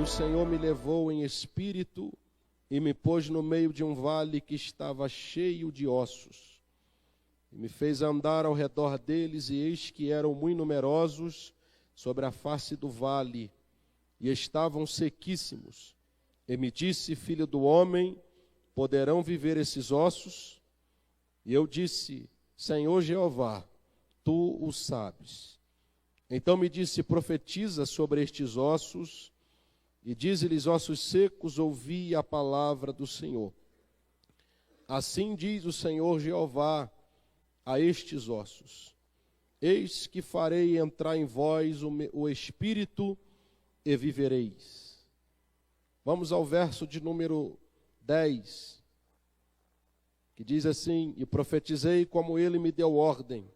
o Senhor me levou em espírito e me pôs no meio de um vale que estava cheio de ossos. E me fez andar ao redor deles, e eis que eram muito numerosos sobre a face do vale, e estavam sequíssimos. E me disse: filho do homem, poderão viver esses ossos? E eu disse: Senhor Jeová, tu o sabes. Então me disse: profetiza sobre estes ossos, e dize-lhes: ossos secos, ouvi a palavra do Senhor. Assim diz o Senhor Jeová a estes ossos: eis que farei entrar em vós o Espírito, e vivereis. Vamos ao verso de número 10, que diz assim: e profetizei como ele me deu ordem.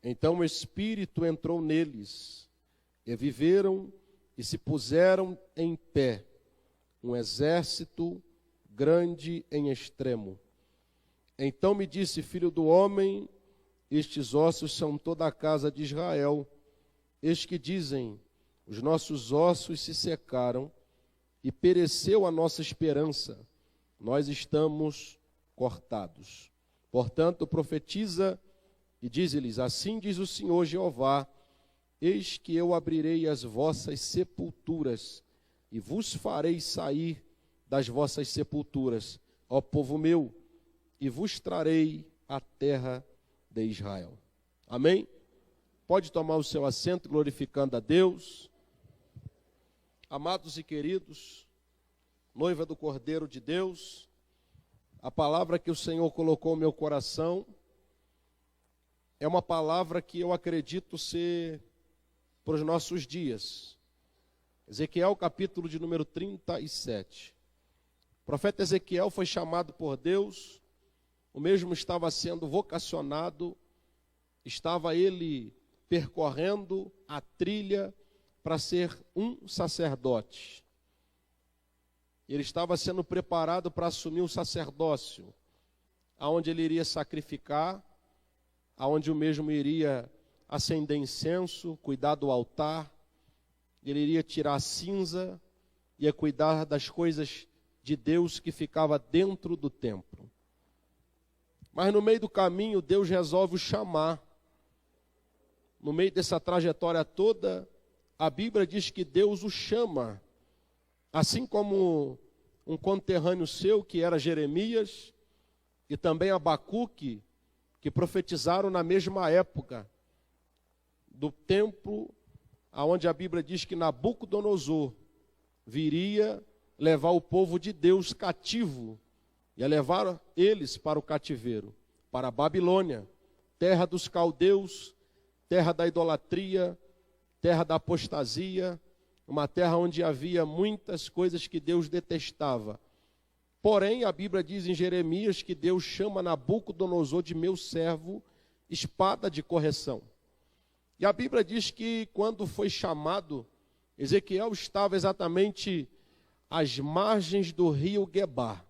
Então o Espírito entrou neles, e viveram, e se puseram em pé, um exército grande em extremo. Então me disse: filho do homem, estes ossos são toda a casa de Israel. Eis que dizem: os nossos ossos se secaram, e pereceu a nossa esperança, nós estamos cortados. Portanto, profetiza e dize-lhes: assim diz o Senhor Jeová, eis que eu abrirei as vossas sepulturas, e vos farei sair das vossas sepulturas, ó povo meu, e vos trarei a terra de Israel. Amém? Pode tomar o seu assento, glorificando a Deus. Amados e queridos, noiva do Cordeiro de Deus, a palavra que o Senhor colocou no meu coração é uma palavra que eu acredito ser para os nossos dias. Ezequiel, capítulo de número 37. O profeta Ezequiel foi chamado por Deus, o mesmo estava sendo vocacionado, estava ele percorrendo a trilha para ser um sacerdote. Ele estava sendo preparado para assumir o sacerdócio, aonde ele iria sacrificar, aonde o mesmo iria acender incenso, cuidar do altar, ele iria tirar a cinza, ia cuidar das coisas de Deus que ficava dentro do templo. Mas no meio do caminho, Deus resolve o chamar. No meio dessa trajetória toda, a Bíblia diz que Deus o chama, assim como um conterrâneo seu, que era Jeremias, e também Abacuque, que profetizaram na mesma época do templo, aonde a Bíblia diz que Nabucodonosor viria levar o povo de Deus cativo, ia levar eles para o cativeiro, para a Babilônia, terra dos caldeus, terra da idolatria, terra da apostasia, uma terra onde havia muitas coisas que Deus detestava. Porém, a Bíblia diz em Jeremias que Deus chama Nabucodonosor de meu servo, espada de correção. E a Bíblia diz que quando foi chamado, Ezequiel estava exatamente às margens do rio Guebar,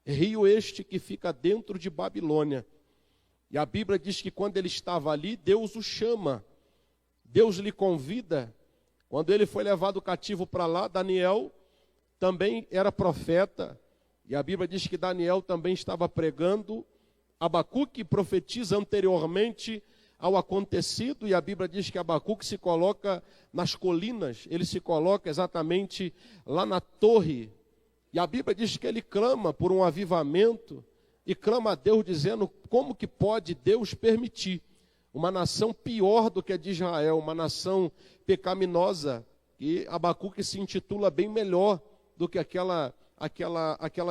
rio este que fica dentro de Babilônia. E a Bíblia diz que quando ele estava ali, Deus o chama, Deus lhe convida. Quando ele foi levado cativo para lá, Daniel também era profeta, e a Bíblia diz que Daniel também estava pregando. Abacuque profetiza anteriormente ao acontecido, e a Bíblia diz que Abacuque se coloca nas colinas, ele se coloca exatamente lá na torre, e a Bíblia diz que ele clama por um avivamento, e clama a Deus dizendo: como que pode Deus permitir uma nação pior do que a de Israel, uma nação pecaminosa? E Abacuque se intitula bem melhor do que aquela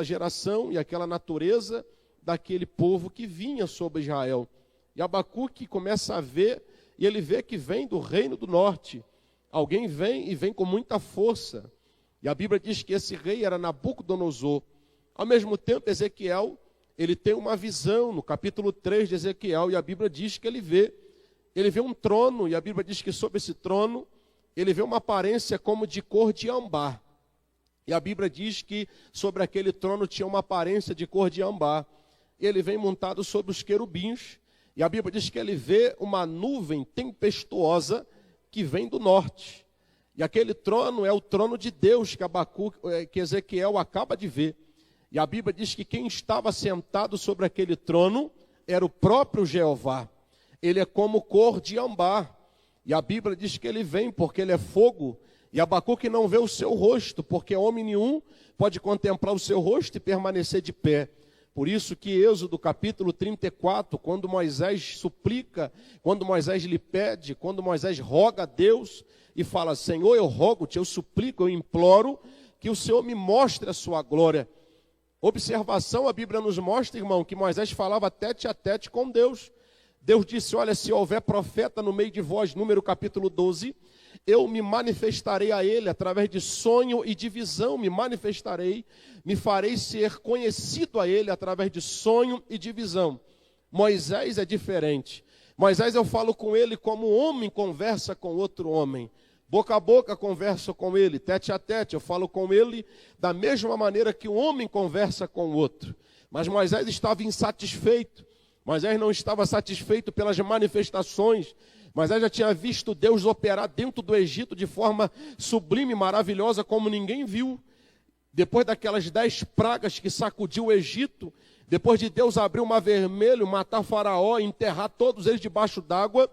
geração e aquela natureza daquele povo que vinha sobre Israel. E Abacuque começa a ver, e ele vê que vem do reino do norte. Alguém vem e vem com muita força. E a Bíblia diz que esse rei era Nabucodonosor. Ao mesmo tempo, Ezequiel, ele tem uma visão no capítulo 3 de Ezequiel, e a Bíblia diz que ele vê um trono, e a Bíblia diz que sobre esse trono, ele vê uma aparência como de cor de âmbar. E a Bíblia diz que sobre aquele trono tinha uma aparência de cor de âmbar. Ele vem montado sobre os querubins, e a Bíblia diz que ele vê uma nuvem tempestuosa que vem do norte. E aquele trono é o trono de Deus que Ezequiel acaba de ver. E a Bíblia diz que quem estava sentado sobre aquele trono era o próprio Jeová. Ele é como cor de âmbar. E a Bíblia diz que ele vem porque ele é fogo. E Abacuque não vê o seu rosto, porque homem nenhum pode contemplar o seu rosto e permanecer de pé. Por isso que Êxodo capítulo 34, quando Moisés suplica, quando Moisés lhe pede, quando Moisés roga a Deus e fala: Senhor, eu rogo-te, eu suplico, eu imploro que o Senhor me mostre a sua glória. Observação, a Bíblia nos mostra, irmão, que Moisés falava tete a tete com Deus. Deus disse: olha, se houver profeta no meio de vós, Número capítulo 12, eu me manifestarei a ele através de sonho e de visão, me manifestarei, me farei ser conhecido a ele através de sonho e de visão. Moisés é diferente. Moisés, eu falo com ele como um homem conversa com outro homem. Boca a boca converso com ele, tete a tete, eu falo com ele da mesma maneira que um homem conversa com o outro. Mas Moisés estava insatisfeito. Moisés não estava satisfeito pelas manifestações. Moisés já tinha visto Deus operar dentro do Egito de forma sublime, maravilhosa, como ninguém viu. Depois daquelas 10 pragas que sacudiu o Egito, depois de Deus abrir o mar vermelho, matar Faraó, enterrar todos eles debaixo d'água,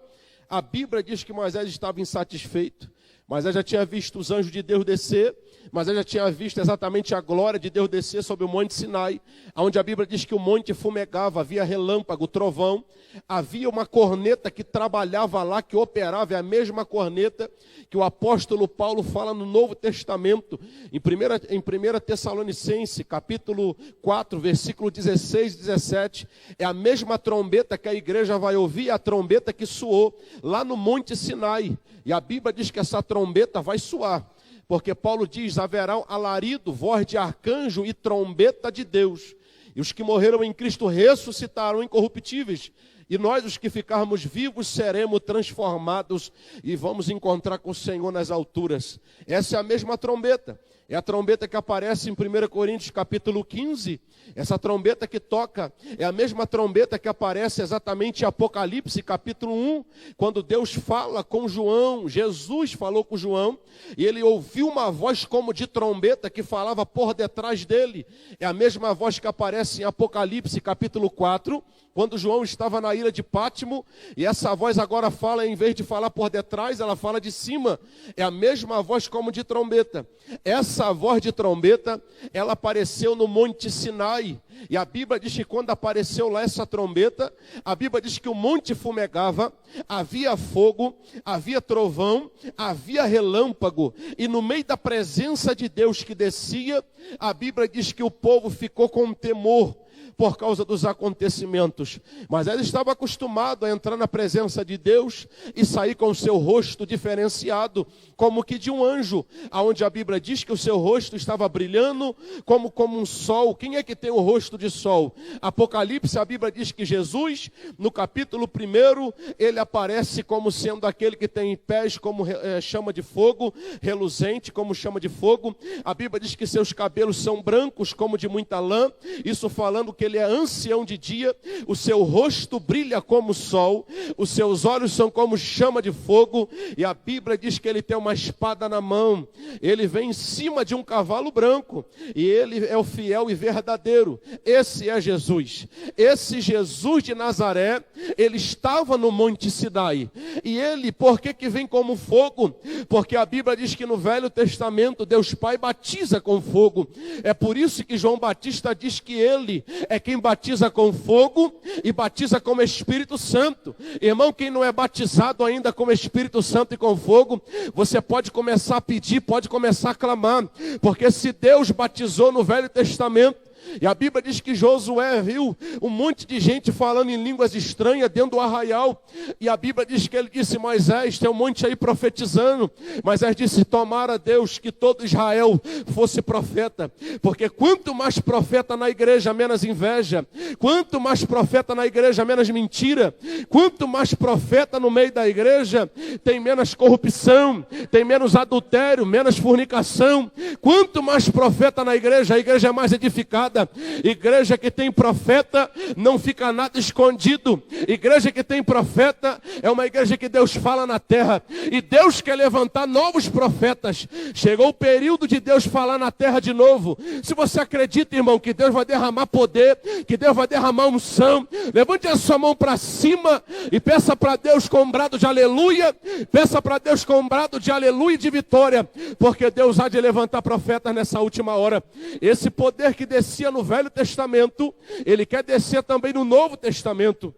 a Bíblia diz que Moisés estava insatisfeito. Moisés já tinha visto os anjos de Deus descer, Moisés já tinha visto exatamente a glória de Deus descer sobre o monte Sinai, onde a Bíblia diz que o monte fumegava, havia relâmpago, trovão, havia uma corneta que trabalhava lá, que operava, é a mesma corneta que o apóstolo Paulo fala no Novo Testamento, em 1 Tessalonicenses, capítulo 4, versículo 16 e 17, é a mesma trombeta que a igreja vai ouvir, a trombeta que soou lá no monte Sinai, e a Bíblia diz que essa trombeta vai soar, porque Paulo diz: haverá alarido, voz de arcanjo e trombeta de Deus, e os que morreram em Cristo ressuscitarão incorruptíveis, e nós, os que ficarmos vivos, seremos transformados e vamos encontrar com o Senhor nas alturas. Essa é a mesma trombeta. É a trombeta que aparece em 1 Coríntios capítulo 15. Essa trombeta que toca é a mesma trombeta que aparece exatamente em Apocalipse capítulo 1, quando Deus fala com João, Jesus falou com João, e ele ouviu uma voz como de trombeta que falava por detrás dele. É a mesma voz que aparece em Apocalipse capítulo 4, quando João estava na ilha de Pátimo, e essa voz agora fala, em vez de falar por detrás, ela fala de cima. É a mesma voz como de trombeta. Essa voz de trombeta, ela apareceu no Monte Sinai. E a Bíblia diz que quando apareceu lá essa trombeta, a Bíblia diz que o monte fumegava, havia fogo, havia trovão, havia relâmpago. E no meio da presença de Deus que descia, a Bíblia diz que o povo ficou com temor por causa dos acontecimentos. Mas ele estava acostumado a entrar na presença de Deus e sair com o seu rosto diferenciado, como que de um anjo, aonde a Bíblia diz que o seu rosto estava brilhando como um sol. Quem é que tem o rosto de sol? Apocalipse, a Bíblia diz que Jesus, no capítulo 1, ele aparece como sendo aquele que tem pés como chama de fogo, reluzente como chama de fogo. A Bíblia diz que seus cabelos são brancos como de muita lã, isso falando que ele é ancião de dia, o seu rosto brilha como o sol, os seus olhos são como chama de fogo, e a Bíblia diz que ele tem uma espada na mão, ele vem em cima de um cavalo branco, e ele é o fiel e verdadeiro. Esse é Jesus. Esse Jesus de Nazaré, ele estava no Monte Sinai, e ele, por que vem como fogo? Porque a Bíblia diz que no Velho Testamento, Deus Pai batiza com fogo, é por isso que João Batista diz que ele é quem batiza com fogo e batiza com o Espírito Santo. Irmão, quem não é batizado ainda com o Espírito Santo e com fogo, você pode começar a pedir, pode começar a clamar, porque se Deus batizou no Velho Testamento, e a Bíblia diz que Josué viu um monte de gente falando em línguas estranhas dentro do arraial. E a Bíblia diz que ele disse: Moisés, tem um monte aí profetizando. Moisés disse: tomara Deus que todo Israel fosse profeta. Porque quanto mais profeta na igreja, menos inveja. Quanto mais profeta na igreja, menos mentira. Quanto mais profeta no meio da igreja, tem menos corrupção, tem menos adultério, menos fornicação. Quanto mais profeta na igreja, a igreja é mais edificada. transformada. Igreja que tem profeta, não fica nada escondido. Igreja que tem profeta é uma igreja que Deus fala na terra. E Deus quer levantar novos profetas. Chegou o período de Deus falar na terra de novo. Se você acredita, irmão, que Deus vai derramar poder, que Deus vai derramar unção, levante a sua mão para cima e peça para Deus com um brado de aleluia. Peça para Deus com um brado de aleluia e de vitória, porque Deus há de levantar profetas nessa última hora. Esse poder que descia no Velho Testamento, Ele quer descer também no Novo Testamento.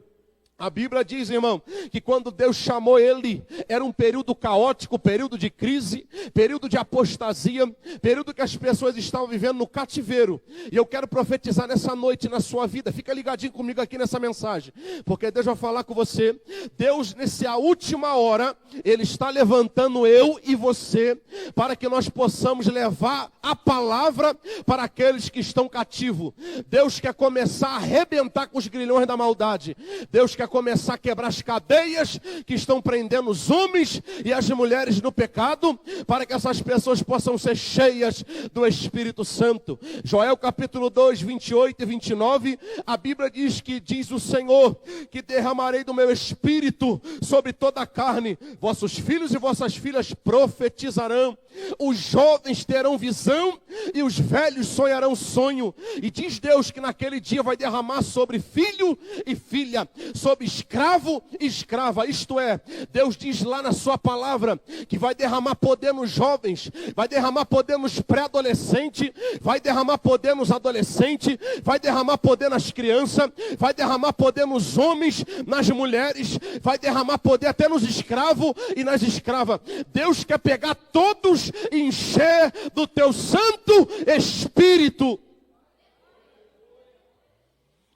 A Bíblia diz, irmão, que quando Deus chamou ele, era um período caótico, período de crise, período de apostasia, período que as pessoas estavam vivendo no cativeiro. E eu quero profetizar nessa noite na sua vida. Fica ligadinho comigo aqui nessa mensagem, porque Deus vai falar com você. Deus, nessa última hora, Ele está levantando eu e você, para que nós possamos levar a palavra para aqueles que estão cativos. Deus quer começar a arrebentar com os grilhões da maldade. Deus quer começar a quebrar as cadeias que estão prendendo os homens e as mulheres no pecado, para que essas pessoas possam ser cheias do Espírito Santo. Joel capítulo 2, 28 e 29, a Bíblia diz o Senhor, que derramarei do meu Espírito sobre toda a carne, vossos filhos e vossas filhas profetizarão, os jovens terão visão e os velhos sonharão sonho. E diz Deus que naquele dia vai derramar sobre filho e filha, sobre escravo e escrava. Isto é, Deus diz lá na sua palavra que vai derramar poder nos jovens, vai derramar poder nos pré-adolescentes, vai derramar poder nos adolescentes, vai derramar poder nas crianças, vai derramar poder nos homens, nas mulheres, vai derramar poder até nos escravos e nas escravas. Deus quer pegar todos e encher do teu Santo Espírito.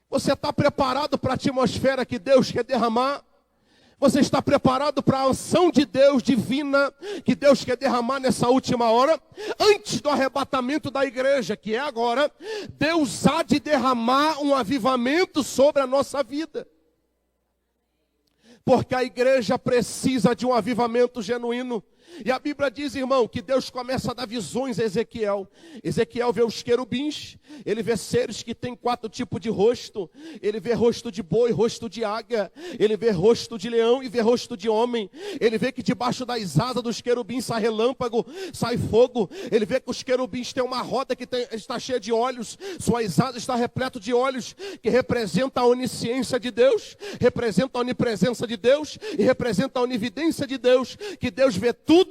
Você está preparado para a atmosfera que Deus quer derramar? Você está preparado para a unção de Deus divina que Deus quer derramar nessa última hora? Antes do arrebatamento da igreja, que é agora, Deus há de derramar um avivamento sobre a nossa vida. Porque a igreja precisa de um avivamento genuíno. E a Bíblia diz, irmão, que Deus começa a dar visões a Ezequiel. Ezequiel vê os querubins, ele vê seres que têm 4 tipos de rosto. Ele vê rosto de boi, rosto de águia, ele vê rosto de leão e vê rosto de homem. Ele vê que debaixo das asas dos querubins sai relâmpago, sai fogo. Ele vê que os querubins têm uma roda que está cheia de olhos, suas asas estão repletas de olhos, que representa a onisciência de Deus, representa a onipresença de Deus e representa a onividência de Deus, que Deus vê tudo.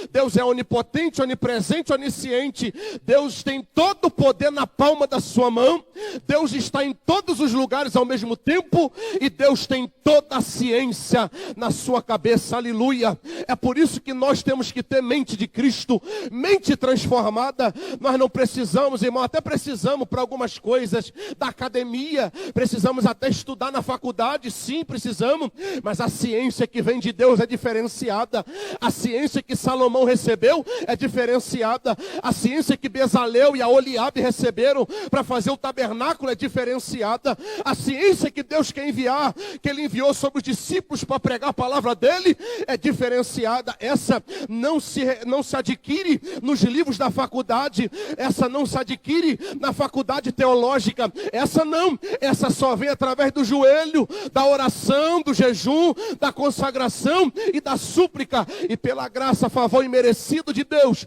Deus é onipotente, onipresente, onisciente. Deus tem todo o poder na palma da sua mão. Deus está em todos os lugares ao mesmo tempo. E Deus tem toda a ciência na sua cabeça. Aleluia. É por isso que nós temos que ter mente de Cristo, mente transformada. Nós não precisamos, irmão, até precisamos para algumas coisas da academia. Precisamos até estudar na faculdade, sim, precisamos. Mas a ciência que vem de Deus é diferenciada. A ciência que Salomão recebeu é diferenciada. A ciência que Bezalel e Aholiabe receberam para fazer o tabernáculo é diferenciada. A ciência que Deus quer enviar, que Ele enviou sobre os discípulos para pregar a palavra dele, é diferenciada. Essa não se adquire nos livros da faculdade. Essa não se adquire na faculdade teológica. Essa só vem através do joelho, da oração, do jejum, da consagração e da súplica. E pela graça, favor imerecido de Deus,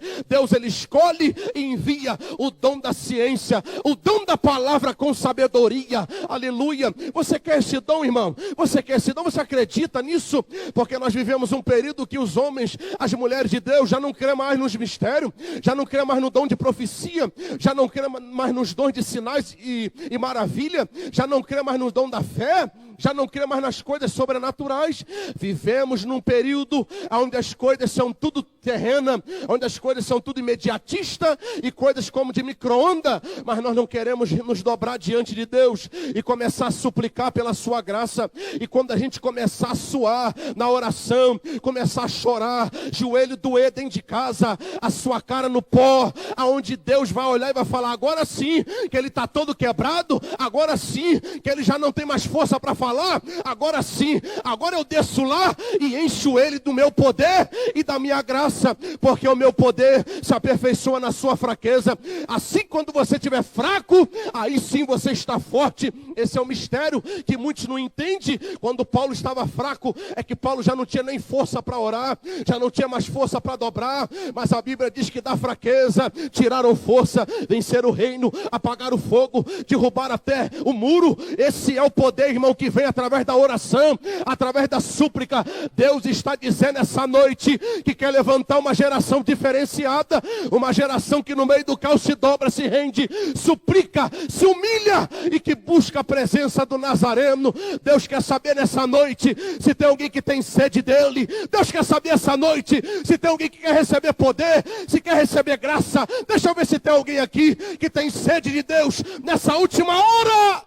Ele escolhe e envia o dom da ciência, o dom da palavra com sabedoria. Aleluia. Você quer esse dom, irmão? Você quer esse dom? Você acredita nisso? Porque nós vivemos um período que os homens, as mulheres de Deus já não crê mais nos mistérios, já não crê mais no dom de profecia, já não crê mais nos dons de sinais e maravilha, já não crê mais no dom da fé, já não crê mais nas coisas sobrenaturais. Vivemos num período onde as coisas são tudo terrena, onde as coisas são tudo imediatista e coisas como de micro-onda, mas nós não queremos nos dobrar diante de Deus e começar a suplicar pela sua graça. E quando a gente começar a suar na oração, começar a chorar, joelho doer dentro de casa, a sua cara no pó, aonde Deus vai olhar e vai falar, agora sim que ele está todo quebrado, agora sim que ele já não tem mais força para falar, falar, agora sim, agora eu desço lá e encho ele do meu poder e da minha graça, porque o meu poder se aperfeiçoa na sua fraqueza. Assim, quando você estiver fraco, aí sim você está forte. Esse é o mistério que muitos não entendem. Quando Paulo estava fraco, é que Paulo já não tinha nem força para orar, já não tinha mais força para dobrar, mas a Bíblia diz que da fraqueza tiraram força, venceram o reino, apagaram o fogo, derrubaram até o muro. Esse é o poder, irmão, que vem através da oração, através da súplica. Deus está dizendo essa noite que quer levantar uma geração diferenciada, uma geração que no meio do caos se dobra, se rende, suplica, se humilha e que busca a presença do Nazareno. Deus quer saber nessa noite se tem alguém que tem sede dele. Deus quer saber essa noite se tem alguém que quer receber poder, se quer receber graça. Deixa eu ver se tem alguém aqui que tem sede de Deus nessa última hora.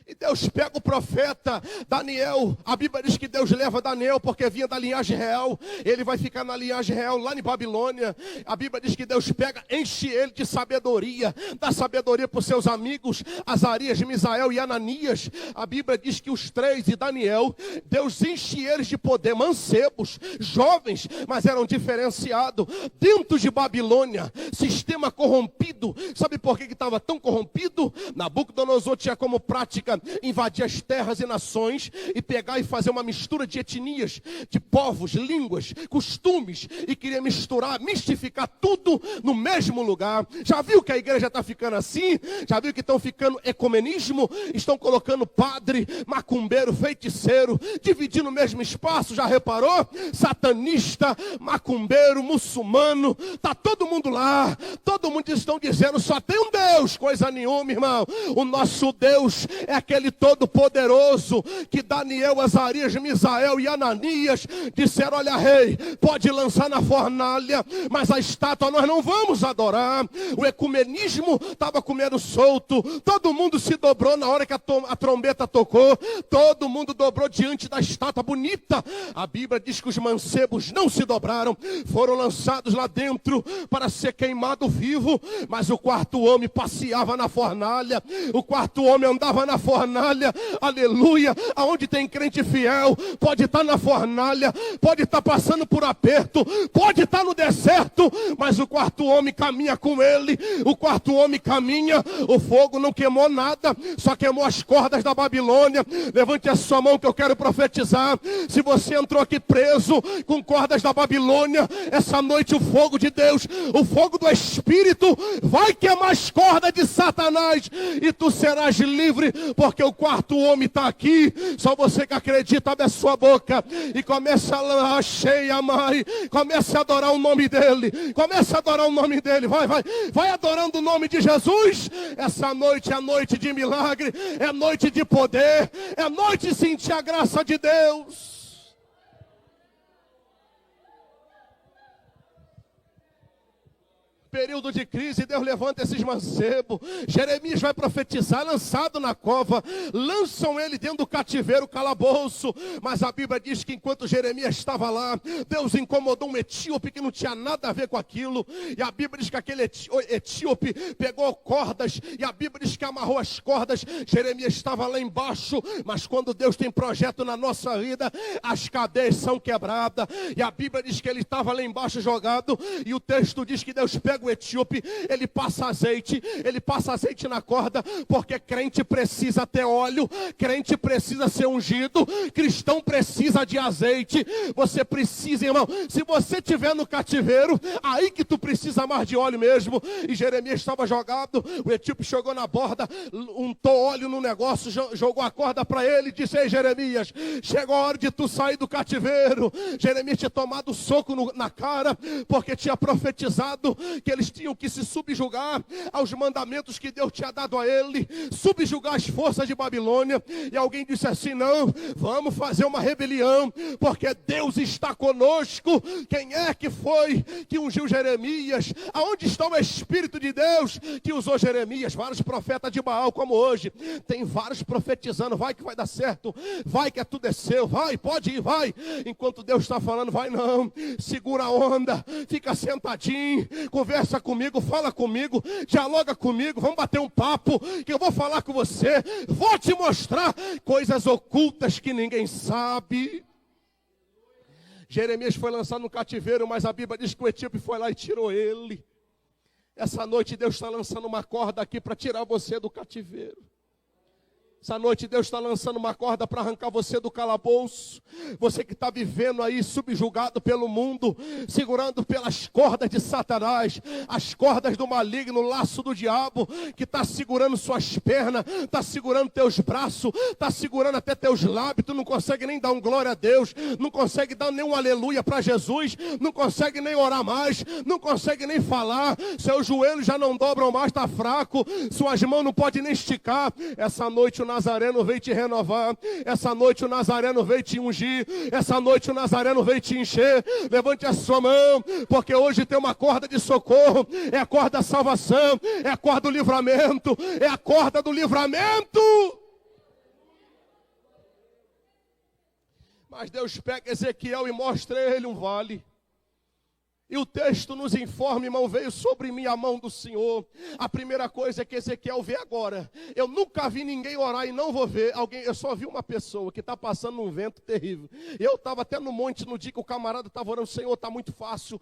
E Deus pega o profeta Daniel. A Bíblia diz que Deus leva Daniel porque vinha da linhagem real. Ele vai ficar na linhagem real lá em Babilônia. A Bíblia diz que Deus pega, enche ele de sabedoria. Dá sabedoria para os seus amigos Azarias, Misael e Ananias. A Bíblia diz que os três e Daniel, Deus enche eles de poder. Mancebos, jovens, mas eram diferenciados. Dentro de Babilônia, sistema corrompido. Sabe por que estava tão corrompido? Nabucodonosor tinha como prática invadir as terras e nações e pegar e fazer uma mistura de etnias, de povos, línguas, costumes, e queria misturar, mistificar tudo no mesmo lugar. Já viu que a igreja está ficando assim? Já viu que estão ficando ecumenismo? Estão colocando padre, macumbeiro, feiticeiro, dividindo o mesmo espaço, já reparou? Satanista, macumbeiro, muçulmano, está todo mundo lá, todo mundo estão dizendo só tem um Deus, coisa nenhuma, irmão. O nosso Deus é aquele todo-poderoso que Daniel, Azarias, Misael e Ananias disseram: olha, rei, pode lançar na fornalha, mas a estátua nós não vamos adorar. O ecumenismo estava comendo solto, todo mundo se dobrou na hora que a trombeta tocou, todo mundo dobrou diante da estátua bonita. A Bíblia diz que os mancebos não se dobraram, foram lançados lá dentro para ser queimado vivo, mas o quarto homem passeava na fornalha, o quarto homem andava na fornalha, aleluia. Aonde tem crente fiel, pode estar na fornalha, pode estar passando por aperto, pode estar no deserto, mas o quarto homem caminha com ele, o quarto homem caminha. O fogo não queimou nada, só queimou as cordas da Babilônia. Levante a sua mão que eu quero profetizar. Se você entrou aqui preso com cordas da Babilônia, essa noite o fogo de Deus, o fogo do Espírito vai queimar as cordas de Satanás e tu serás livre, porque o quarto homem está aqui. Só você que acredita, abre a sua boca e começa a cheia, mãe. Comece a adorar o nome dele. Comece a adorar o nome dele. Vai adorando o nome de Jesus. Essa noite é noite de milagre, é noite de poder, é noite de sentir a graça de Deus. Período de crise, Deus levanta esses mancebos. Jeremias vai profetizar, lançado na cova. Lançam ele dentro do cativeiro, calabouço. Mas a Bíblia diz que enquanto Jeremias estava lá, Deus incomodou um etíope que não tinha nada a ver com aquilo. E a Bíblia diz que aquele etíope pegou cordas, e a Bíblia diz que amarrou as cordas. Jeremias estava lá embaixo, mas quando Deus tem projeto na nossa vida, as cadeias são quebradas. E a Bíblia diz que ele estava lá embaixo jogado, e o texto diz que Deus pega o etíope, ele passa azeite na corda, porque crente precisa ter óleo, crente precisa ser ungido, cristão precisa de azeite. Você precisa, irmão, se você estiver no cativeiro, aí que tu precisa mais de óleo mesmo. E Jeremias estava jogado, o etíope chegou na borda, untou óleo no negócio, jogou a corda para ele e disse: ei, Jeremias, chegou a hora de tu sair do cativeiro. Jeremias tinha tomado soco na cara, porque tinha profetizado que eles tinham que se subjugar aos mandamentos que Deus tinha dado a ele, subjugar as forças de Babilônia. E alguém disse assim: não, vamos fazer uma rebelião, porque Deus está conosco. Quem é que foi que ungiu Jeremias? Aonde está o Espírito de Deus que usou Jeremias? Vários profetas de Baal, como hoje, tem vários profetizando: vai que vai dar certo, vai que tudo é seu, vai, pode ir, vai. Enquanto Deus está falando: vai não, segura a onda, fica sentadinho, conversa conversa comigo, fala comigo, dialoga comigo, vamos bater um papo, que eu vou falar com você, vou te mostrar coisas ocultas que ninguém sabe. Jeremias foi lançado no cativeiro, mas a Bíblia diz que o etíope foi lá e tirou ele. Essa noite Deus está lançando uma corda aqui para tirar você do cativeiro. Essa noite Deus está lançando uma corda para arrancar você do calabouço. Você que está vivendo aí subjugado pelo mundo, segurando pelas cordas de Satanás, as cordas do maligno, o laço do diabo, que está segurando suas pernas, está segurando teus braços, está segurando até teus lábios. Tu não consegue nem dar um glória a Deus, não consegue dar nem um aleluia para Jesus, não consegue nem orar mais, não consegue nem falar, seus joelhos já não dobram mais, está fraco, suas mãos não podem nem esticar. Essa noite o Nazareno veio te renovar. Essa noite o Nazareno veio te ungir. Essa noite o Nazareno veio te encher. Levante a sua mão, porque hoje tem uma corda de socorro. É a corda da salvação. É a corda do livramento. É a corda do livramento. Mas Deus pega Ezequiel e mostra a ele um vale. E o texto nos informa, irmão, veio sobre mim a mão do Senhor. A primeira coisa é que Ezequiel vê agora. Eu nunca vi ninguém orar e não vou ver. Eu só vi uma pessoa que está passando um vento terrível. Eu estava até no monte no dia que o camarada estava orando. Senhor, está muito fácil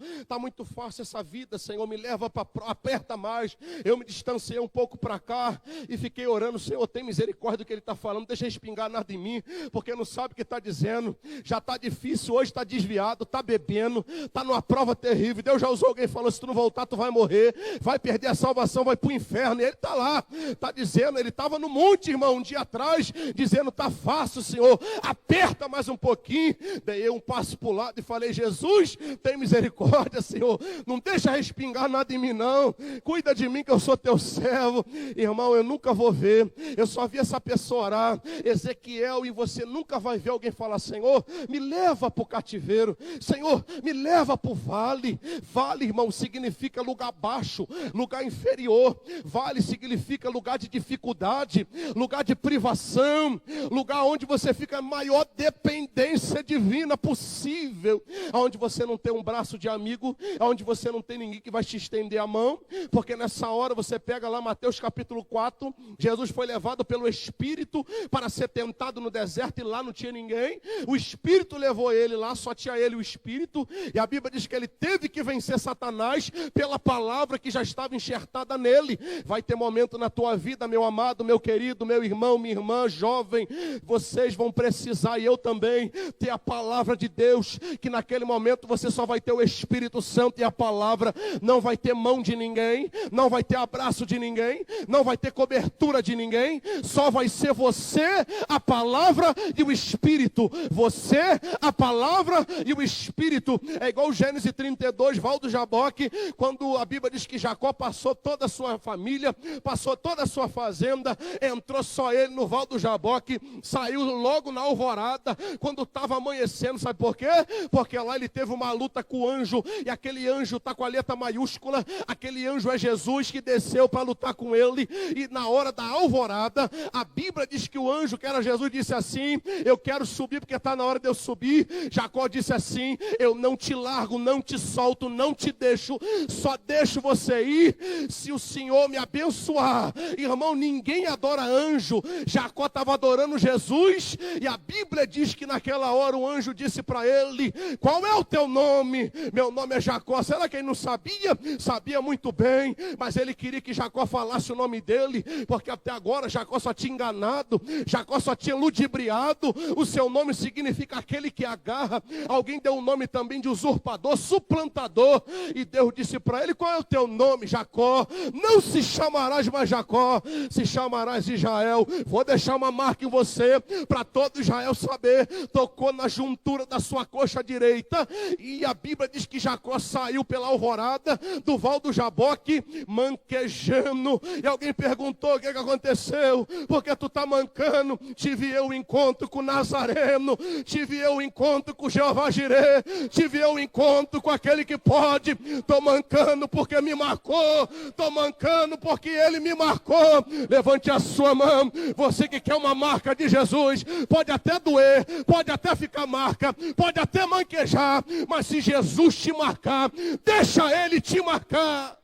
essa vida, Senhor, me leva para aperta mais. Eu me distanciei um pouco para cá e fiquei orando. Senhor, tem misericórdia do que ele está falando, deixa respingar nada em mim, porque não sabe o que está dizendo. Já está difícil, hoje está desviado, está bebendo, está numa prova terrível. Deus já usou alguém e falou, se tu não voltar tu vai morrer, vai perder a salvação, vai para o inferno. E ele está lá, está dizendo, ele estava no monte, irmão, um dia atrás, dizendo, está fácil, Senhor, aperta mais um pouquinho. Dei um passo para o lado e falei, Jesus, tem misericórdia, Senhor, não deixa respingar nada em mim não, cuida de mim que eu sou teu servo. Irmão, eu nunca vou ver, eu só vi essa pessoa orar, Ezequiel, e você nunca vai ver alguém falar, Senhor, me leva para o cativeiro, Senhor, me leva para o vale. Vale, irmão, significa lugar baixo, lugar inferior. Vale significa lugar de dificuldade, lugar de privação, lugar onde você fica a maior dependência divina possível, onde você não tem um braço de amigo, onde você não tem ninguém que vai te estender a mão, porque nessa hora você pega lá Mateus capítulo 4, Jesus foi levado pelo Espírito para ser tentado no deserto e lá não tinha ninguém. O Espírito levou ele lá, só tinha ele o Espírito, e a Bíblia diz que ele teve que vencer Satanás pela palavra que já estava enxertada nele. Vai ter momento na tua vida, meu amado, meu querido, meu irmão, minha irmã, jovem, vocês vão precisar, e eu também, ter a palavra de Deus, que naquele momento você só vai ter o Espírito Santo e a palavra, não vai ter mão de ninguém, não vai ter abraço de ninguém, não vai ter cobertura de ninguém, só vai ser você, a palavra e o Espírito. Você, a palavra e o Espírito. É igual o Gênesis 32, Val do Jaboque, quando a Bíblia diz que Jacó passou toda a sua família, passou toda a sua fazenda, entrou só ele no Val do Jaboque, saiu logo na alvorada, quando estava amanhecendo. Sabe por quê? Porque lá ele teve uma luta com o anjo, e aquele anjo está com a letra maiúscula, aquele anjo é Jesus que desceu para lutar com ele, e na hora da alvorada, a Bíblia diz que o anjo, que era Jesus, disse assim, eu quero subir porque está na hora de eu subir. Jacó disse assim, eu não te largo, não te solto, não te deixo, só deixo você ir se o Senhor me abençoar. Irmão, ninguém adora anjo. Jacó estava adorando Jesus, e a Bíblia diz que naquela hora o anjo disse para ele, qual é o teu nome? Meu nome é Jacó. Será que ele não sabia? Sabia muito bem, mas ele queria que Jacó falasse o nome dele, porque até agora Jacó só tinha enganado, Jacó só tinha ludibriado. O seu nome significa aquele que agarra. Alguém deu o nome também de usurpador, suplantador, e Deus disse para ele, qual é o teu nome? Jacó. Não se chamarás mais Jacó, se chamarás Israel. Vou deixar uma marca em você, para todo Israel saber. Tocou na juntura da sua coxa direita, e a Bíblia diz que Jacó saiu pela alvorada do Val do Jaboque, manquejando, e alguém perguntou, o que aconteceu? Porque tu está mancando? Tive eu um encontro com Nazareno, tive eu um encontro com Jeová Jireh, tive eu um encontro com aquele que pode. Estou mancando porque me marcou, estou mancando porque ele me marcou. Levante a sua mão, você que quer uma marca de Jesus. Pode até doer, pode até ficar marca, pode até manquejar, mas se Jesus te marcar, deixa ele te marcar.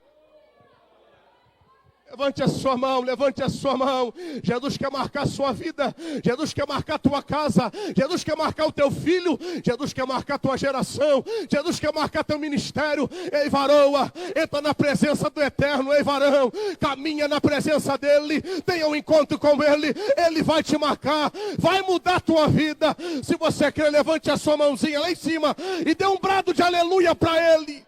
Levante a sua mão, levante a sua mão. Jesus quer marcar a sua vida. Jesus quer marcar a tua casa. Jesus quer marcar o teu filho. Jesus quer marcar a tua geração. Jesus quer marcar teu ministério. Ei, varoa, entra na presença do Eterno. Ei, varão, caminha na presença dEle. Tenha um encontro com Ele. Ele vai te marcar. Vai mudar a tua vida. Se você quer, levante a sua mãozinha lá em cima e dê um brado de aleluia para Ele.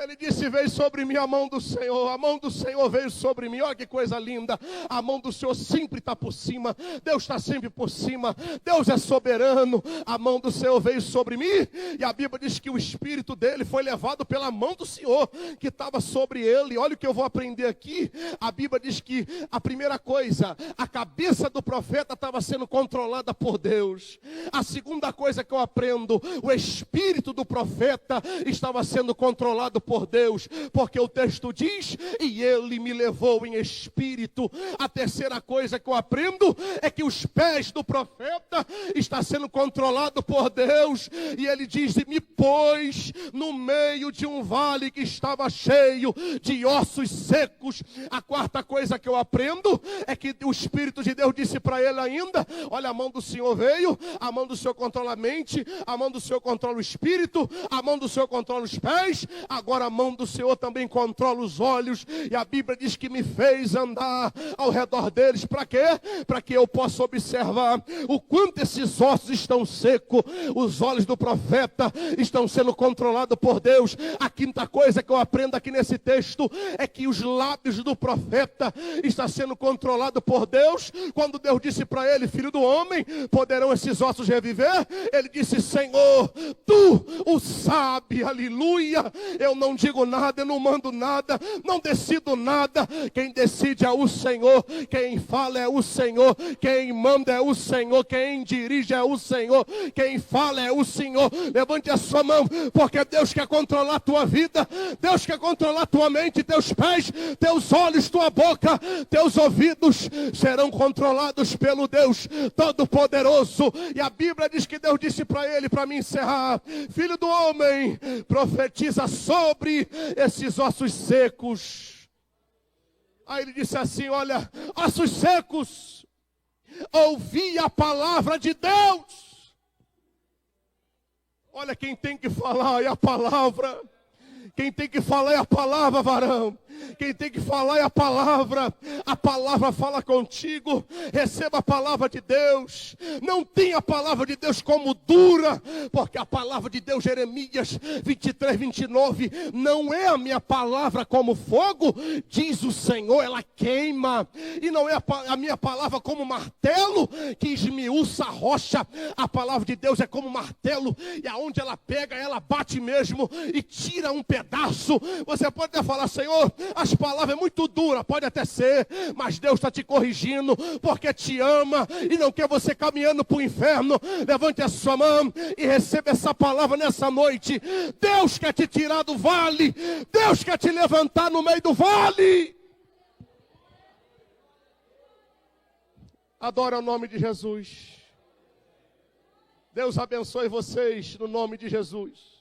Ele disse, veio sobre mim a mão do Senhor veio sobre mim. Olha que coisa linda, a mão do Senhor sempre está por cima, Deus está sempre por cima, Deus é soberano, a mão do Senhor veio sobre mim, e a Bíblia diz que o Espírito dele foi levado pela mão do Senhor, que estava sobre ele. Olha o que eu vou aprender aqui, a Bíblia diz que a primeira coisa, a cabeça do profeta estava sendo controlada por Deus. A segunda coisa que eu aprendo, o Espírito do profeta estava sendo controlado por Deus, porque o texto diz, e ele me levou em espírito. A terceira coisa que eu aprendo é que os pés do profeta está sendo controlado por Deus, e ele diz, e me pôs no meio de um vale que estava cheio de ossos secos. A quarta coisa que eu aprendo é que o Espírito de Deus disse para ele ainda, olha, a mão do Senhor veio, a mão do Senhor controla a mente, a mão do Senhor controla o espírito, a mão do Senhor controla os pés, agora a mão do Senhor também controla os olhos, e a Bíblia diz que me fez andar ao redor deles. Para quê? Para que eu possa observar o quanto esses ossos estão secos. Os olhos do profeta estão sendo controlados por Deus. A quinta coisa que eu aprendo aqui nesse texto é que os lábios do profeta estão sendo controlados por Deus. Quando Deus disse para ele, filho do homem, poderão esses ossos reviver? Ele disse, Senhor, tu o sabe, aleluia. Eu não digo nada, eu não mando nada, não decido nada. Quem decide é o Senhor, quem fala é o Senhor, quem manda é o Senhor, quem dirige é o Senhor, quem fala é o Senhor. Levante a sua mão, porque Deus quer controlar a tua vida, Deus quer controlar a tua mente, teus pés, teus olhos, tua boca, teus ouvidos serão controlados pelo Deus Todo-Poderoso. E a Bíblia diz que Deus disse para ele, para me encerrar, filho do homem, profetiza sobre esses ossos secos. Aí ele disse assim, olha, ossos secos, ouvi a palavra de Deus. Olha, quem tem que falar é a palavra. Quem tem que falar é a palavra, varão. Quem tem que falar é a palavra. A palavra fala contigo. Receba a palavra de Deus. Não tenha a palavra de Deus como dura, porque a palavra de Deus, Jeremias 23, 29, não é a minha palavra como fogo, diz o Senhor, ela queima. E não é a minha palavra como martelo, que esmiuça a rocha. A palavra de Deus é como martelo, e aonde ela pega, ela bate mesmo e tira um pedaço. Você pode até falar, Senhor, as palavras é muito dura, pode até ser, mas Deus está te corrigindo, porque te ama e não quer você caminhando para o inferno. Levante a sua mão e receba essa palavra nessa noite. Deus quer te tirar do vale, Deus quer te levantar no meio do vale. Adora o nome de Jesus. Deus abençoe vocês no nome de Jesus.